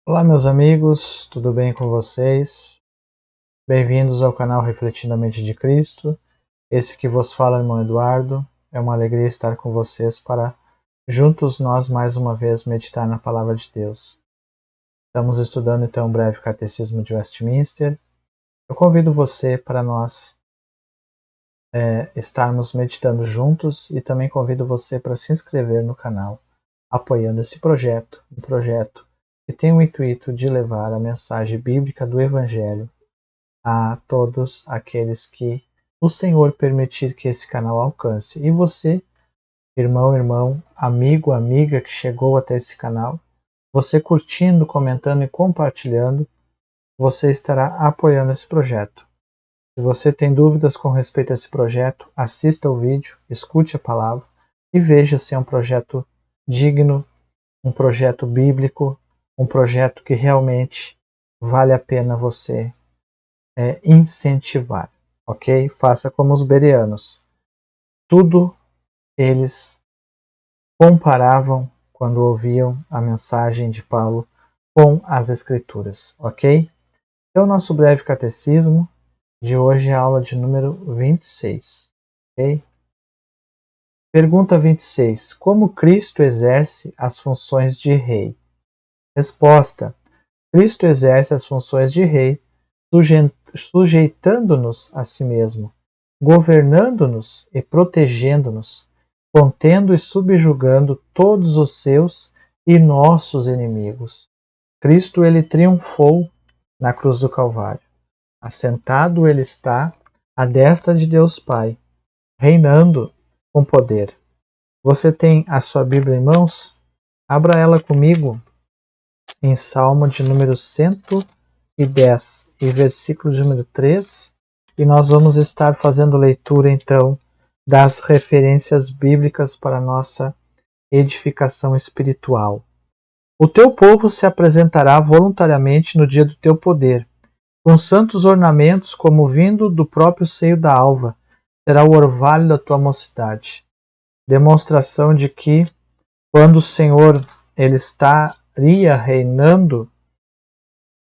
Olá, meus amigos, tudo bem com vocês? Bem-vindos ao canal Refletindo a Mente de Cristo. Esse que vos fala, irmão Eduardo. É uma alegria estar com vocês para juntos nós mais uma vez meditar na Palavra de Deus. Estamos estudando então o breve Catecismo de Westminster. Eu convido você para nós estarmos meditando juntos e também convido você para se inscrever no canal, apoiando esse projeto, um projeto que tem o intuito de levar a mensagem bíblica do Evangelho a todos aqueles que o Senhor permitir que esse canal alcance. E você, irmão, amigo, amiga que chegou até esse canal, você curtindo, comentando e compartilhando, você estará apoiando esse projeto. Se você tem dúvidas com respeito a esse projeto, assista o vídeo, escute a palavra e veja se é um projeto digno, um projeto bíblico, um projeto que realmente vale a pena você incentivar, ok? Faça como os bereanos. Tudo eles comparavam quando ouviam a mensagem de Paulo com as Escrituras, ok? Então, nosso breve catecismo de hoje é a aula de número 26, ok? Pergunta 26. Como Cristo exerce as funções de rei? Resposta. Cristo exerce as funções de rei sujeitando-nos a si mesmo, governando-nos e protegendo-nos, contendo e subjugando todos os seus e nossos inimigos. Cristo ele triunfou na cruz do Calvário. Assentado ele está à destra de Deus Pai, reinando com poder. Você tem a sua Bíblia em mãos? Abra ela comigo em Salmo de número 110 e versículo de número 3, e nós vamos estar fazendo leitura então das referências bíblicas para a nossa edificação espiritual. O teu povo se apresentará voluntariamente no dia do teu poder, com santos ornamentos como vindo do próprio seio da alva, será o orvalho da tua mocidade. Demonstração de que, quando o Senhor ele estaria reinando,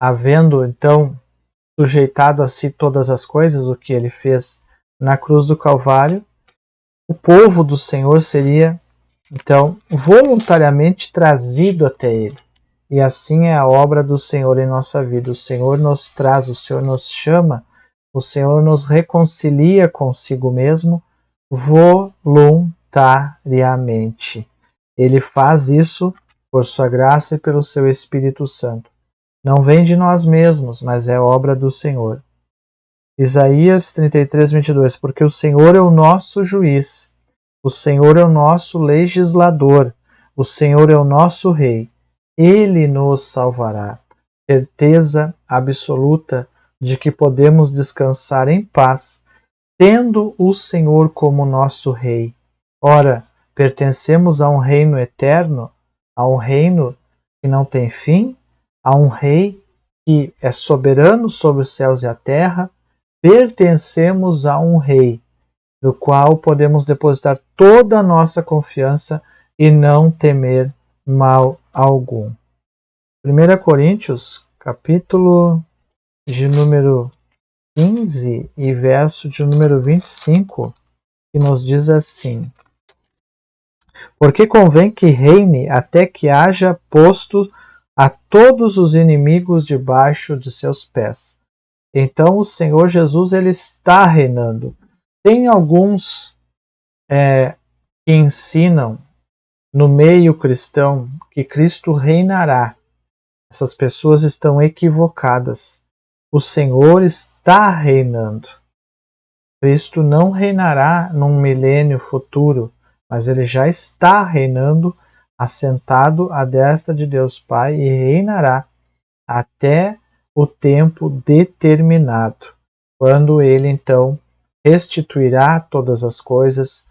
havendo então sujeitado a si todas as coisas, o que ele fez na cruz do Calvário, o povo do Senhor seria então voluntariamente trazido até ele. E assim é a obra do Senhor em nossa vida. O Senhor nos traz, o Senhor nos chama, o Senhor nos reconcilia consigo mesmo voluntariamente. Ele faz isso por sua graça e pelo seu Espírito Santo. Não vem de nós mesmos, mas é obra do Senhor. Isaías 33, 22. Porque o Senhor é o nosso juiz, o Senhor é o nosso legislador, o Senhor é o nosso rei. Ele nos salvará. Certeza absoluta de que podemos descansar em paz, tendo o Senhor como nosso rei. Ora, pertencemos a um reino eterno, a um reino que não tem fim, a um rei que é soberano sobre os céus e a terra. Pertencemos a um rei, do qual podemos depositar toda a nossa confiança e não temer mal algum. 1 Coríntios, capítulo de número 15 e verso de número 25, que nos diz assim: porque convém que reine até que haja posto a todos os inimigos debaixo de seus pés. Então o Senhor Jesus ele está reinando. Tem alguns que ensinam no meio cristão que Cristo reinará. Essas pessoas estão equivocadas. O Senhor está reinando. Cristo não reinará num milênio futuro, mas ele já está reinando, assentado à destra de Deus Pai, e reinará até o tempo determinado, quando ele então restituirá todas as coisas,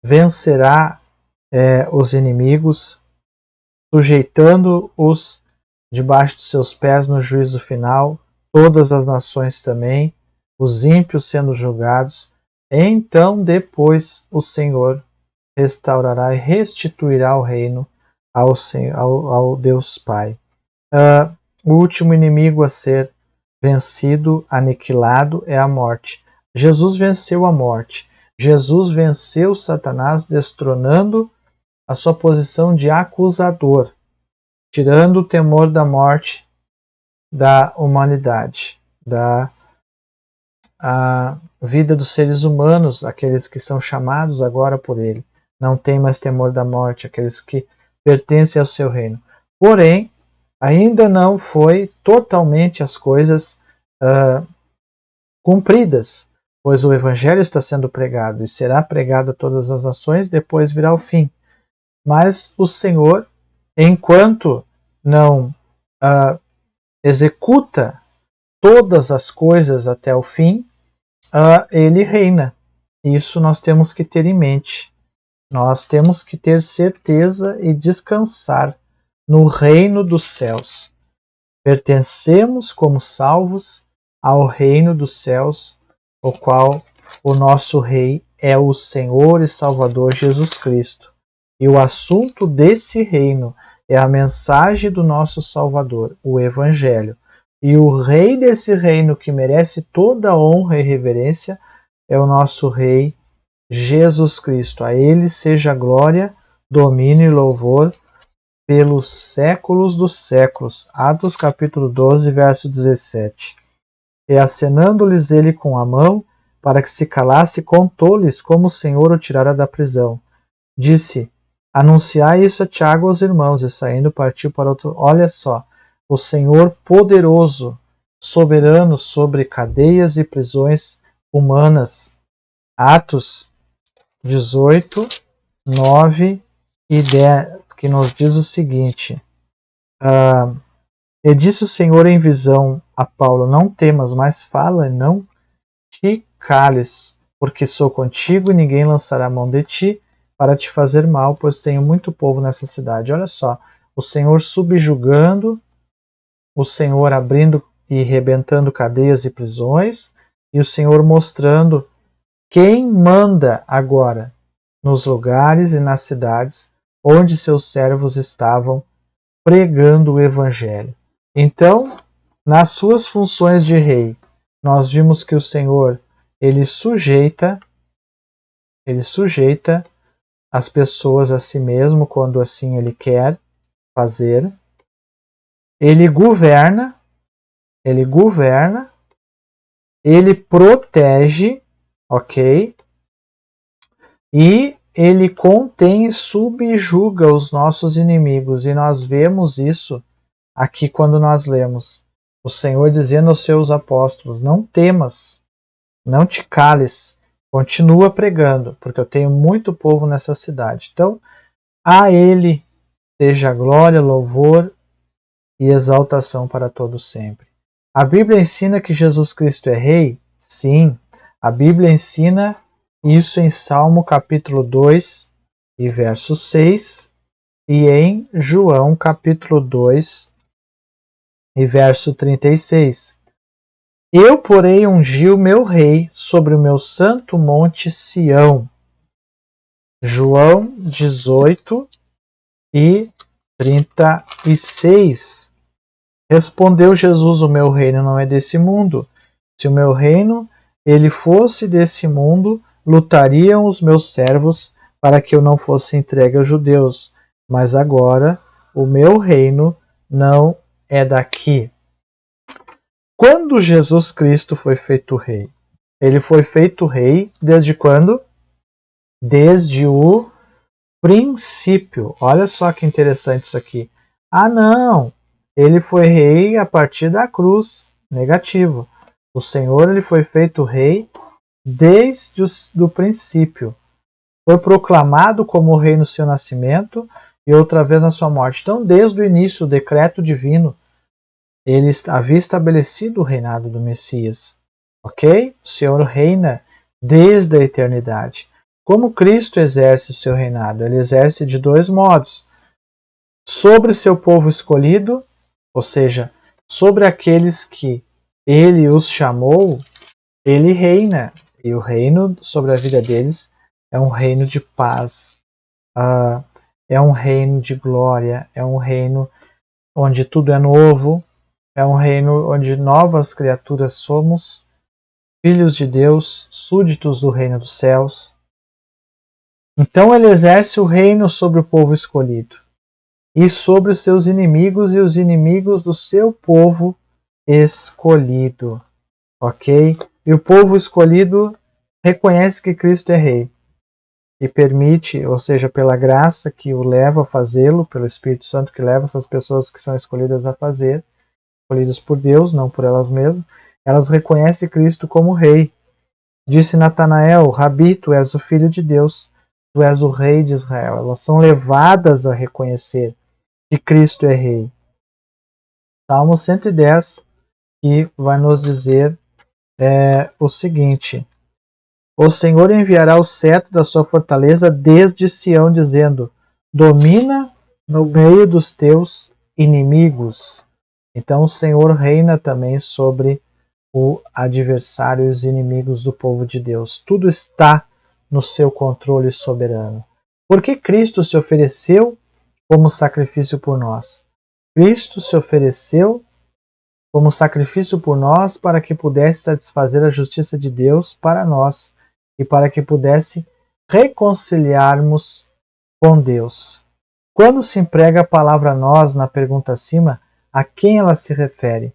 vencerá os inimigos, sujeitando-os debaixo de seus pés no juízo final, todas as nações também, os ímpios sendo julgados. Então depois o Senhor restaurará e restituirá o reino ao Deus Pai. o último inimigo a ser vencido, aniquilado, é a morte. Jesus venceu a morte. Jesus venceu Satanás, destronando a sua posição de acusador, tirando o temor da morte da humanidade, da vida dos seres humanos, aqueles que são chamados agora por ele. Não tem mais temor da morte, aqueles que pertencem ao seu reino. Porém, ainda não foi totalmente as coisas cumpridas, pois o Evangelho está sendo pregado e será pregado a todas as nações, depois virá o fim. Mas o Senhor, enquanto não executa todas as coisas até o fim, ele reina. Isso nós temos que ter em mente. Nós temos que ter certeza e descansar no reino dos céus. Pertencemos como salvos ao reino dos céus, o qual o nosso Rei é o Senhor e Salvador Jesus Cristo. E o assunto desse reino é a mensagem do nosso Salvador, o Evangelho. E o Rei desse reino, que merece toda a honra e reverência, é o nosso Rei Jesus Cristo. A Ele seja glória, domínio e louvor pelos séculos dos séculos. Atos capítulo 12, verso 17. E acenando-lhes ele com a mão, para que se calasse, contou-lhes como o Senhor o tirara da prisão. Disse: anunciai isso a Tiago aos irmãos, e saindo partiu para outro. Olha só, o Senhor poderoso, soberano sobre cadeias e prisões humanas. Atos 18, 9 e 10, que nos diz o seguinte: e disse o Senhor em visão a Paulo: não temas, mas fala, e não te cales, porque sou contigo e ninguém lançará a mão de ti para te fazer mal, pois tenho muito povo nessa cidade. Olha só, o Senhor subjugando, o Senhor abrindo e rebentando cadeias e prisões, e o Senhor mostrando quem manda agora nos lugares e nas cidades onde seus servos estavam pregando o Evangelho. Então, nas suas funções de rei, nós vimos que o Senhor, ele sujeita as pessoas a si mesmo quando assim ele quer fazer. Ele governa, ele protege, ok? E ele contém e subjuga os nossos inimigos. E nós vemos isso aqui quando nós lemos o Senhor dizendo aos seus apóstolos: não temas, não te cales, continua pregando, porque eu tenho muito povo nessa cidade. Então, a ele seja glória, louvor e exaltação para todos sempre. A Bíblia ensina que Jesus Cristo é rei? Sim, a Bíblia ensina isso em Salmo capítulo 2 e verso 6 e em João capítulo 2 e verso 36. Eu, porém, ungi o meu rei sobre o meu santo monte Sião. João 18 e 36. Respondeu Jesus: o meu reino não é desse mundo. Se o meu reino ele fosse desse mundo, lutariam os meus servos para que eu não fosse entregue aos judeus. Mas agora o meu reino não é daqui. Quando Jesus Cristo foi feito rei? Ele foi feito rei desde quando? Desde o princípio. Olha só que interessante isso aqui. Ah, não! Ele foi rei a partir da cruz. Negativo. O Senhor ele foi feito rei desde o princípio. Foi proclamado como rei no seu nascimento e outra vez na sua morte. Então, desde o início, o decreto divino, ele havia estabelecido o reinado do Messias. Ok? O Senhor reina desde a eternidade. Como Cristo exerce o seu reinado? Ele exerce de dois modos. Sobre seu povo escolhido, ou seja, sobre aqueles que ele os chamou, ele reina. E o reino sobre a vida deles é um reino de paz, é um reino de glória, é um reino onde tudo é novo, É um reino onde novas criaturas somos, filhos de Deus, súditos do reino dos céus. Então ele exerce o reino sobre o povo escolhido e sobre os seus inimigos e os inimigos do seu povo escolhido. Ok? E o povo escolhido reconhece que Cristo é rei e permite, ou seja, pela graça que o leva a fazê-lo, pelo Espírito Santo que leva essas pessoas que são escolhidas a fazer, escolhidas por Deus, não por elas mesmas, elas reconhecem Cristo como rei. Disse Natanael: Rabi, tu és o Filho de Deus, tu és o Rei de Israel. Elas são levadas a reconhecer que Cristo é rei. Salmo 110, que vai nos dizer o seguinte: O Senhor enviará o cetro da sua fortaleza desde Sião, dizendo: domina no meio dos teus inimigos. Então o Senhor reina também sobre o adversário e os inimigos do povo de Deus. Tudo está no seu controle soberano. Porque Cristo se ofereceu como sacrifício por nós. Cristo se ofereceu como sacrifício por nós para que pudesse satisfazer a justiça de Deus para nós e para que pudesse reconciliarmos com Deus. Quando se emprega a palavra nós na pergunta acima, a quem ela se refere?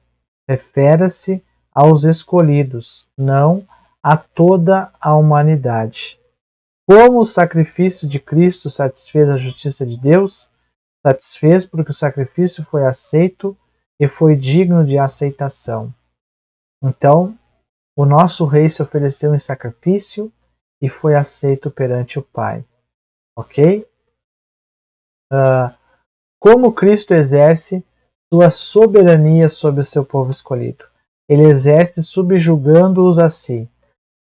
Refere-se aos escolhidos, não a toda a humanidade. Como o sacrifício de Cristo satisfez a justiça de Deus? Satisfez porque o sacrifício foi aceito e foi digno de aceitação. Então, o nosso rei se ofereceu em sacrifício e foi aceito perante o Pai. Ok? Como Cristo exerce sua soberania sobre o seu povo escolhido? Ele exerce subjugando-os a si.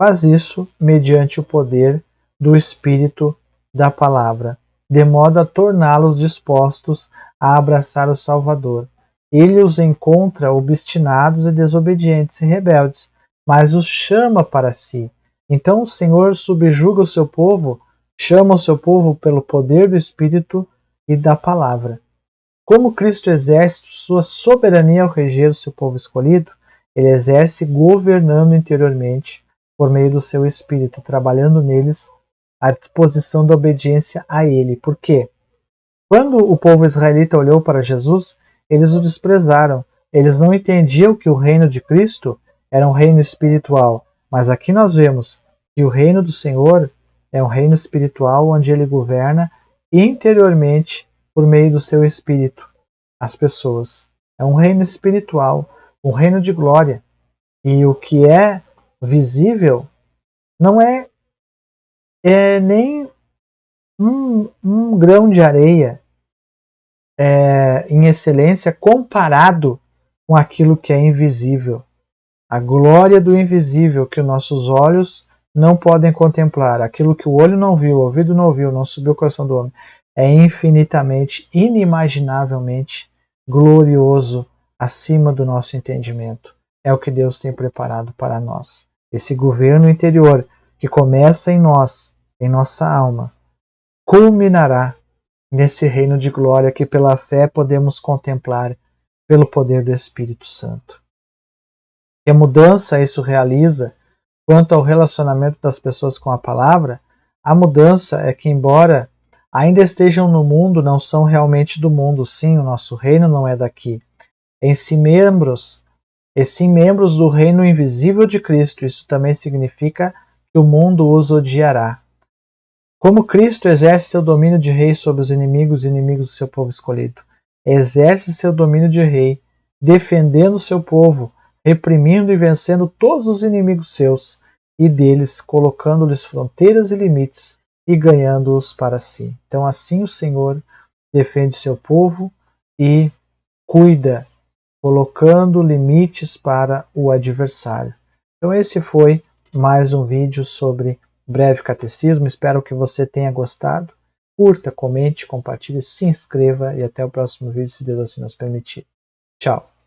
Faz isso mediante o poder do Espírito da Palavra, de modo a torná-los dispostos a abraçar o Salvador. Ele os encontra obstinados e desobedientes e rebeldes, mas os chama para si. Então o Senhor subjuga o seu povo, chama o seu povo pelo poder do Espírito e da Palavra. Como Cristo exerce sua soberania ao reger o seu povo escolhido, ele exerce governando interiormente por meio do seu Espírito, trabalhando neles a disposição da obediência a ele. Por quê? Quando o povo israelita olhou para Jesus, eles o desprezaram. Eles não entendiam que o reino de Cristo era um reino espiritual. Mas aqui nós vemos que o reino do Senhor é um reino espiritual onde ele governa interiormente por meio do seu Espírito as pessoas. É um reino espiritual, um reino de glória. E o que é visível não é nem um grão de areia em excelência comparado com aquilo que é invisível. A glória do invisível que os nossos olhos não podem contemplar, aquilo que o olho não viu, o ouvido não ouviu, não subiu o coração do homem, é infinitamente, inimaginavelmente glorioso acima do nosso entendimento. É o que Deus tem preparado para nós. Esse governo interior que começa em nós, em nossa alma, culminará nesse reino de glória que pela fé podemos contemplar pelo poder do Espírito Santo. Que mudança isso realiza quanto ao relacionamento das pessoas com a palavra? A mudança é que, embora ainda estejam no mundo, não são realmente do mundo. Sim, o nosso reino não é daqui. Em si membros do reino invisível de Cristo. Isso também significa que o mundo os odiará. Como Cristo exerce seu domínio de rei sobre os inimigos e inimigos do seu povo escolhido? Exerce seu domínio de rei, defendendo o seu povo, reprimindo e vencendo todos os inimigos seus, e deles, colocando-lhes fronteiras e limites, e ganhando-os para si. Então assim o Senhor defende seu povo e cuida, colocando limites para o adversário. Então esse foi mais um vídeo sobre breve catecismo. Espero que você tenha gostado. Curta, comente, compartilhe, se inscreva e até o próximo vídeo, se Deus assim nos permitir. Tchau!